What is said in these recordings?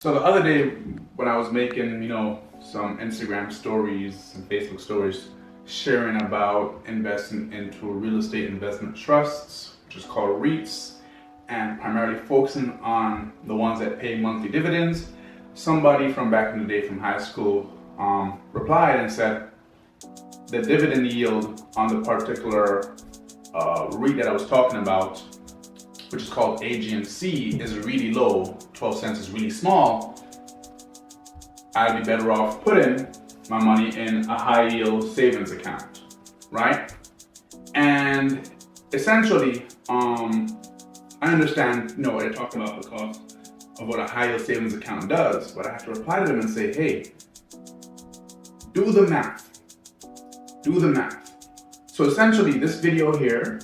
So the other day when I was making, some Instagram stories and Facebook stories sharing about investing into real estate investment trusts, which is called REITs, and primarily focusing on the ones that pay monthly dividends, somebody from back in the day from high school replied and said the dividend yield on the particular REIT that I was talking about, which is called AGNC, is really low. 12 cents is really small. I'd be better off putting my money in a high yield savings account, right? And essentially, I understand, what they're talking about because of what a high yield savings account does, but I have to reply to them and say, hey, do the math. Do the math. So essentially, this video here,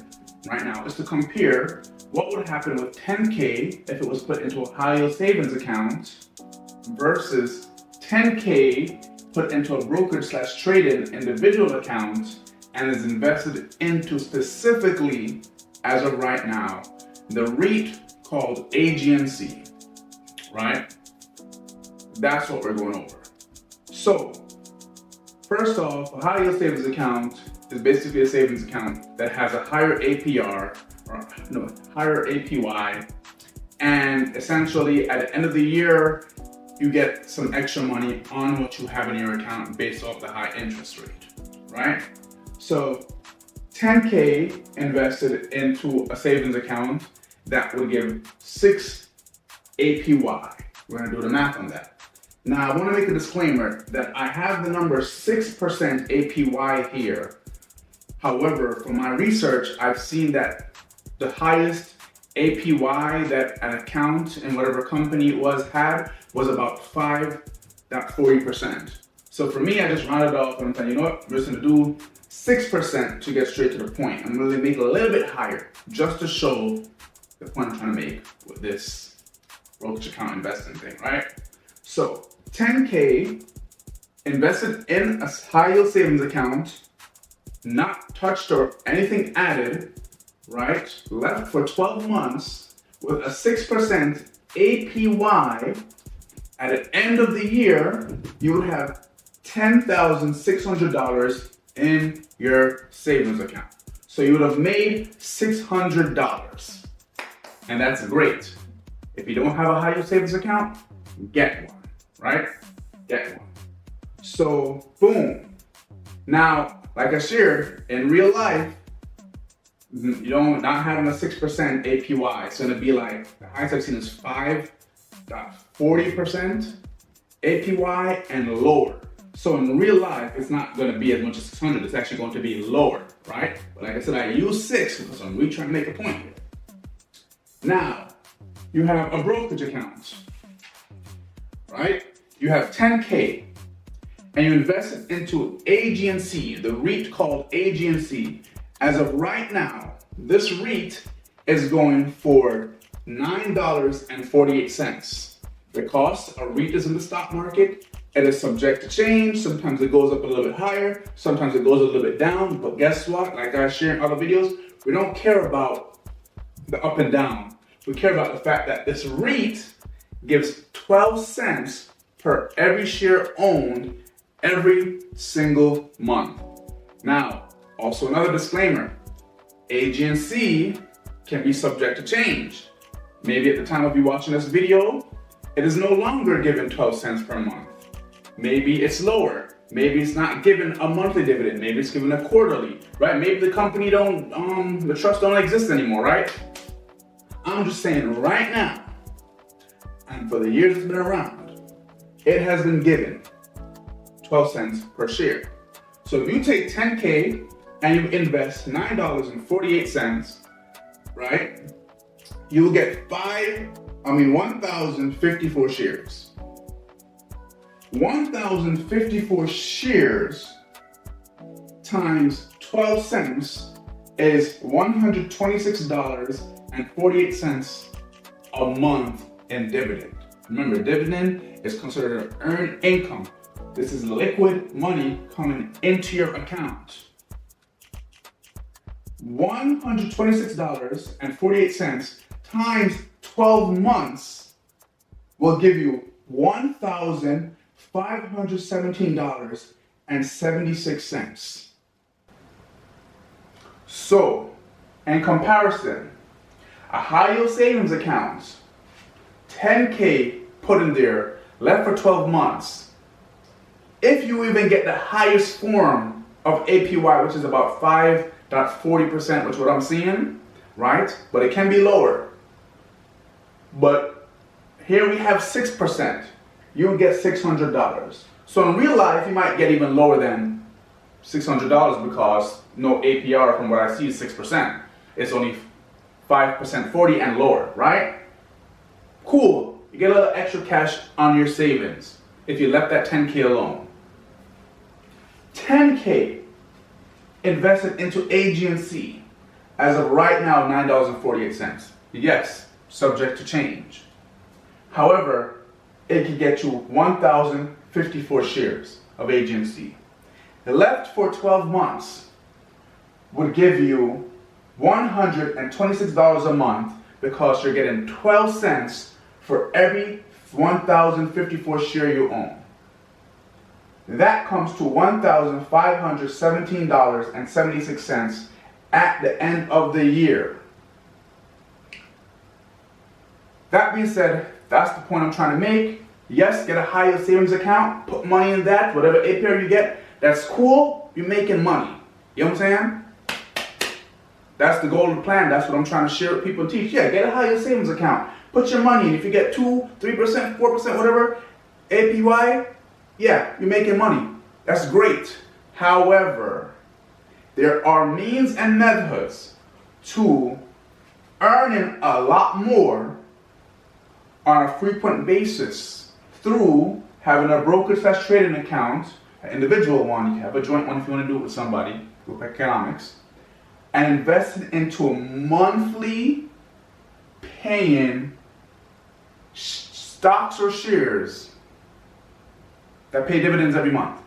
right now, is to compare what would happen with 10K if it was put into a high yield savings account versus 10K put into a brokerage/trade-in individual account and is invested into specifically, as of right now, the REIT called AGNC, right? That's what we're going over. So, first off, a high yield savings account is basically a savings account that has a higher APR, higher APY, and essentially at the end of the year, you get some extra money on what you have in your account based off the high interest rate, right? So 10K invested into a savings account that will give 6 APY. We're gonna do the math on that. Now I wanna make a disclaimer that I have the number 6% APY here. However, from my research, I've seen that the highest APY that an account in whatever company it was had was about 5.40%. So for me, I just rounded off and I'm saying, we're just gonna do 6% to get straight to the point. I'm gonna make it a little bit higher just to show the point I'm trying to make with this brokerage account investing thing, right? So 10K invested in a high yield savings account, not touched or anything added, right? Left for 12 months with a 6% APY. At the end of the year, you would have $10,600 in your savings account. So you would have made $600. And that's great. If you don't have a high yield savings account, get one, right? Get one. So, boom. Now, like I shared, in real life, not having a 6% APY, it's gonna be like, the highest I've seen is 5.40% APY and lower. So in real life, it's not gonna be as much as 600, it's actually going to be lower, right? But like I said, I use 6 because I'm really trying to make a point here. Now, you have a brokerage account, right? You have 10K, and you invest it into AGNC, the REIT called AGNC. As of right now, this REIT is going for $9.48. Because a REIT is in the stock market, it is subject to change. Sometimes it goes up a little bit higher, sometimes it goes a little bit down. But guess what? Like I share in other videos, we don't care about the up and down. We care about the fact that this REIT gives 12 cents per every share owned every single month. Now, also another disclaimer, AGNC can be subject to change. Maybe at the time of you watching this video, it is no longer given 12 cents per month. Maybe it's lower. Maybe it's not given a monthly dividend. Maybe it's given a quarterly, right? Maybe the company the trust don't exist anymore, right? I'm just saying right now, and for the years it's been around, it has been given 12 cents per share. So if you take 10K and you invest $9.48, right? You'll get 1,054 shares. 1,054 shares times 12 cents is $126.48 a month in dividend. Remember, dividend is considered earned income. This is liquid money coming into your account. $126.48 times 12 months will give you $1,517.76. So, in comparison, a high yield savings account, 10K put in there, left for 12 months. If you even get the highest form of APY, which is about 5.40%, which is what I'm seeing, right? But it can be lower. But here we have 6%. You'll get $600. So in real life, you might get even lower than $600 because no APR from what I see is 6%. It's only 5%, 40 and lower, right? Cool. You get a little extra cash on your savings if you left that 10K alone. 10K invested into AG&C. As of right now, $9.48. Yes, subject to change. However, it could get you 1,054 shares of AG&C. Left for 12 months would give you $126 a month because you're getting 12 cents for every 1,054 share you own. That comes to $1,517.76 at the end of the year. That being said, that's the point I'm trying to make. Yes, get a high yield savings account, put money in that, whatever APR you get, that's cool, you're making money. You know what I'm saying? That's the golden plan. That's what I'm trying to share with people and teach. Yeah, get a high yield savings account. Put your money in. If you get 2, 3%, 4%, whatever, APY, yeah, you're making money. That's great. However, there are means and methods to earning a lot more on a frequent basis through having a broker/trading account, an individual one. You can have a joint one if you want to do it with somebody, group economics, and investing into a monthly paying stocks or shares that pay dividends every month.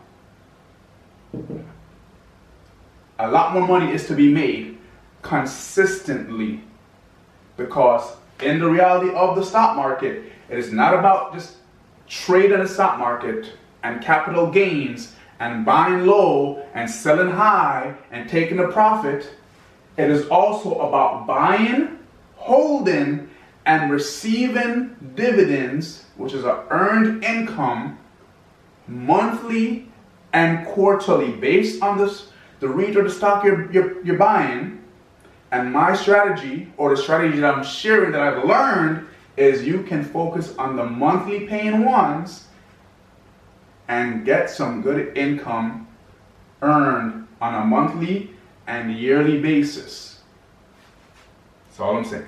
A lot more money is to be made consistently because in the reality of the stock market, it is not about just trade in the stock market and capital gains and buying low and selling high and taking a profit. It is also about buying, holding, and receiving dividends, which is an earned income, monthly and quarterly based on the REIT or the stock you're buying. And my strategy, or the strategy that I'm sharing that I've learned, is you can focus on the monthly paying ones and get some good income earned on a monthly and yearly basis. That's all I'm saying.